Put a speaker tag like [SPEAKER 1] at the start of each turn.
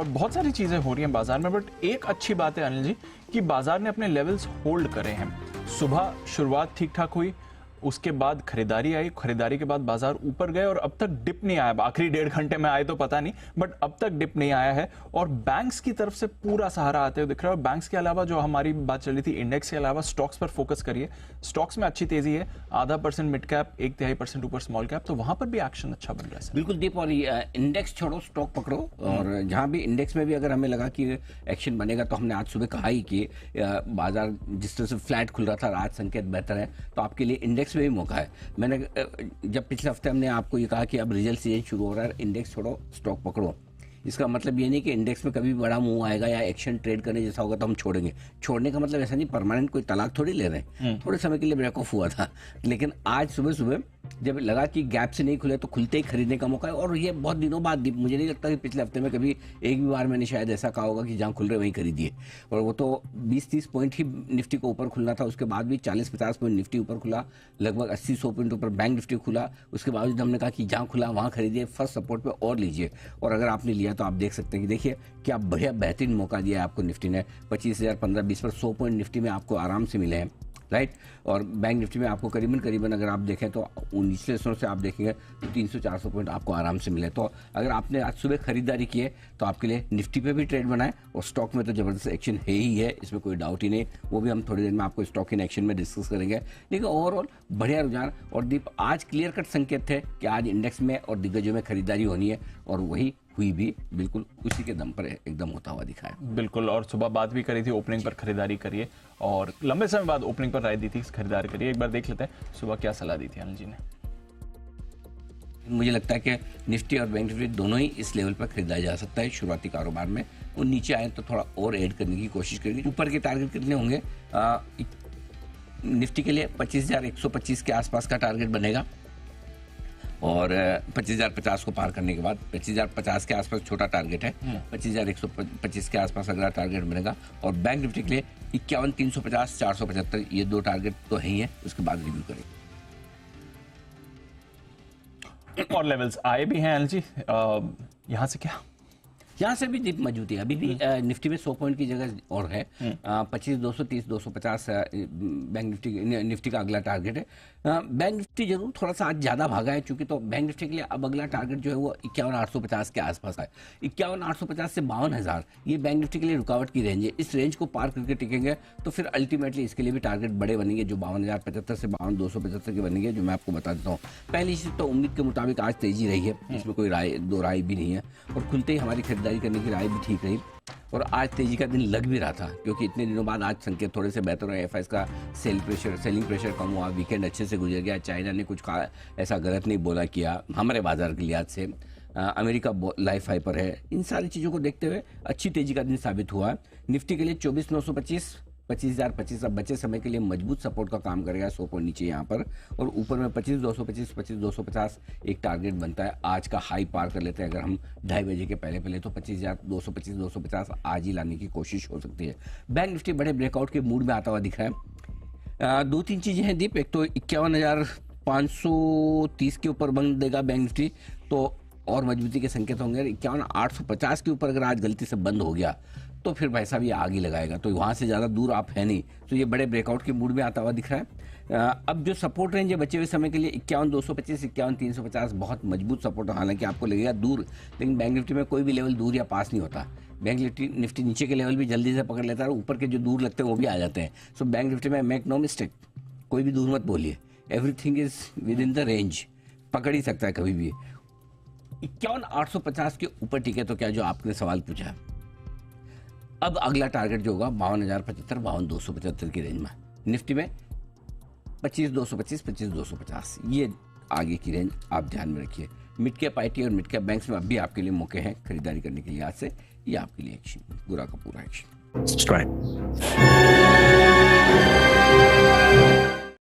[SPEAKER 1] और बहुत सारी चीजें हो रही हैं बाजार में, बट एक अच्छी बात है अनिल जी कि बाजार ने अपने लेवल्स होल्ड करे हैं। सुबह शुरुआत ठीक ठाक हुई, उसके बाद खरीदारी आई, खरीदारी के बाद बाजार ऊपर गए और अब तक डिप नहीं आया। आखिरी 1.5 घंटे में आए तो पता नहीं, बट अब तक डिप नहीं आया है और बैंक्स की तरफ से पूरा सहारा आते हुए दिख रहा है। और बैंक्स के अलावा जो हमारी बात चल रही थी इंडेक्स के अलावा स्टॉक्स पर फोकस करिए। स्टॉक्स में अच्छी तेजी है, 0.5% मिड कैप, 1/3% ऊपर स्मॉल कैप, तो वहां पर भी एक्शन अच्छा बन रहा है।
[SPEAKER 2] बिल्कुल दीप, और इंडेक्स छोड़ो स्टॉक पकड़ो, और जहां भी इंडेक्स में भी अगर हमें लगा कि एक्शन बनेगा तो हमने आज सुबह कहा ही कि बाजार जिस तरह से फ्लैट खुल रहा था, आज संकेत बेहतर है, तो आपके लिए इंडेक्स में भी मौका है। मैंने जब पिछले हफ्ते हमने आपको ये कहा कि अब रिजल्ट सीजन शुरू हो रहा है, इंडेक्स छोड़ो स्टॉक पकड़ो, इसका मतलब ये नहीं कि इंडेक्स में कभी बड़ा मूव आएगा या एक्शन ट्रेड करने जैसा होगा तो हम छोड़ेंगे। छोड़ने का मतलब ऐसा नहीं परमानेंट कोई तलाक थोड़ी ले रहे हैं, थोड़े समय के लिए ब्रेक ऑफ हुआ था, लेकिन आज सुबह सुबह जब लगा कि गैप से नहीं खुले तो खुलते ही खरीदने का मौका है। और ये बहुत दिनों बाद, मुझे नहीं लगता कि पिछले हफ्ते में कभी एक भी बार मैंने शायद ऐसा कहा होगा कि जहाँ खुल रहे वहीं खरीदिए। और वो तो 20-30 पॉइंट ही निफ्टी को ऊपर खुलना था, उसके बाद भी 40-50 पॉइंट निफ्टी ऊपर खुला, लगभग 80-100 पॉइंट ऊपर बैंक निफ्टी खुला। उसके बावजूद हमने कहा कि जहाँ खुला वहाँ खरीदिए, फर्स्ट सपोर्ट पे और लीजिए। और अगर आपने लिया तो आप देख सकते हैं कि देखिए क्या बढ़िया बेहतरीन मौका दिया है आपको निफ्टी ने। 25,000, 15-20 पर 100 पॉइंट निफ्टी में आपको आराम से मिले हैं, राइट। और बैंक निफ्टी में आपको करीबन अगर आप देखें तो निचले स्तरों से आप देखेंगे तो 300-400 पॉइंट आपको आराम से मिले। तो अगर आपने आज सुबह खरीदारी की है तो आपके लिए निफ्टी पे भी ट्रेड बनाए, और स्टॉक में तो जबरदस्त एक्शन है ही है, इसमें कोई डाउट ही नहीं। वो भी हम थोड़ी देर में आपको स्टॉक इन एक्शन में डिस्कस करेंगे। लेकिन ओवरऑल बढ़िया रुझान, और दीप आज क्लियर कट संकेत थे कि आज इंडेक्स में और दिग्गजों में खरीदारी होनी है, और वही हुई भी, बिल्कुल उसी के दम पर एकदम होता हुआ दिखा है।
[SPEAKER 1] बिल्कुल, और सुबह बात भी करी थी ओपनिंग पर खरीदारी करिए, और लंबे समय बाद ओपनिंग पर राय दी थी खरीदारी करिए। एक बार देख लेते हैं सुबह क्या सलाह दी थी अनिल जी ने।
[SPEAKER 2] मुझे लगता है कि निफ्टी और बैंक निफ्टी दोनों ही इस लेवल पर खरीदा जा सकता है शुरुआती कारोबार में। वो नीचे आए तो थोड़ा और ऐड करने की कोशिश करेंगे। ऊपर के टारगेट कितने होंगे? निफ्टी के लिए 25,125 के आसपास का टारगेट बनेगा, और 25,050 को पार करने के बाद 25,050 के आसपास छोटा टारगेट है, 25,125 के आसपास अगला टारगेट बनेगा। और बैंक निफ्टी के लिए 51,350, 475, ये दो टारगेट तो है ही है, उसके बाद रिव्यू करेंगे।
[SPEAKER 1] और लेवल्स आए भी हैं अनिल जी, यहाँ से क्या?
[SPEAKER 2] यहाँ से भी दीप मजबूती है, अभी भी निफ्टी में 100 पॉइंट की जगह और है। 25,230, 250 बैंक निफ्टी का अगला टारगेट है। बैंक निफ्टी जरूर थोड़ा सा आज ज़्यादा भागा है, चूंकि तो बैंक निफ्टी के लिए अब अगला टारगेट जो है वो 51,850 के आसपास है। 51,850 से 52,000 ये बैंक निफ्टी के लिए रुकावट की रेंज है। इस रेंज को पार करके टिकेंगे तो फिर अल्टीमेटली इसके लिए भी टारगेट बड़े बनेंगे, जो 52,075 से 52,275 के बनेंगे, जो मैं आपको बता देता हूँ। पहली चीज़ तो उम्मीद के मुताबिक आज तेजी रही है, इसमें कोई दो राय भी नहीं है, और खुलते ही हमारी खरीदारी करने की राय भी ठीक रही। और आज तेजी का दिन लग भी रहा था, क्योंकि इतने दिनों बाद आज संकेत थोड़े से बेहतर हुए। एफआईएस का सेलिंग प्रेशर कम हुआ, वीकेंड अच्छे से गुजर गया, चाइना ने कुछ ऐसा गलत नहीं बोला किया हमारे बाजार के लिहाज से, अमेरिका लाइफ हाई पर है। इन सारी चीज़ों को देखते हुए अच्छी तेजी का दिन साबित हुआ। निफ्टी के लिए 24,925, 25,025 अब बचे समय के लिए मजबूत सपोर्ट का काम करेगा, 100 पॉइंट नीचे यहाँ पर। और ऊपर में 25,225, 25,250 एक टारगेट बनता है। आज का हाई पार कर लेते हैं अगर हम 2:30 बजे के पहले तो 25,225, 250 आज ही लाने की कोशिश हो सकती है। बैंक निफ्टी बड़े ब्रेकआउट के मूड में आता हुआ दिख रहा है। 2-3 चीज़ें हैं दीप, एक तो 51,530 के ऊपर बंद देगा बैंक निफ्टी तो और मजबूती के संकेत होंगे। 51,850 के ऊपर अगर आज गलती से बंद हो गया तो फिर भाई साहब ये आग ही लगाएगा, तो वहाँ से ज़्यादा दूर आप है नहीं, तो ये बड़े ब्रेकआउट के मूड में आता हुआ दिख रहा है। अब जो सपोर्ट रेंज है बचे हुए समय के लिए 51,225, 51,350 बहुत मजबूत सपोर्ट, हालांकि आपको लगेगा दूर, लेकिन बैंक निफ्टी में कोई भी लेवल दूर या पास नहीं होता। बैंक निफ्टी नीचे के लेवल भी जल्दी से पकड़ लेता है, और ऊपर के जो दूर लगते हैं वो भी आ जाते हैं। सो बैंक निफ्टी में मेक नो मिस्टेक, कोई भी दूर मत बोलिए, everything is with in the range, पकड़ ही सकता है कभी भी। 51,850 के ऊपर टिके तो क्या, जो आपने सवाल पूछा, अब अगला टारगेट जो होगा 52,075, 52,275 की रेंज में। निफ्टी में 25,225, 25,250 ये आगे की रेंज आप ध्यान में रखिए। मिड कैप आईटी और मिड कैप बैंक्स में अभी आपके लिए मौके हैं खरीदारी करने के लिए। आज से ये आपके लिए एक्शन, पूरा का पूरा एक्शन।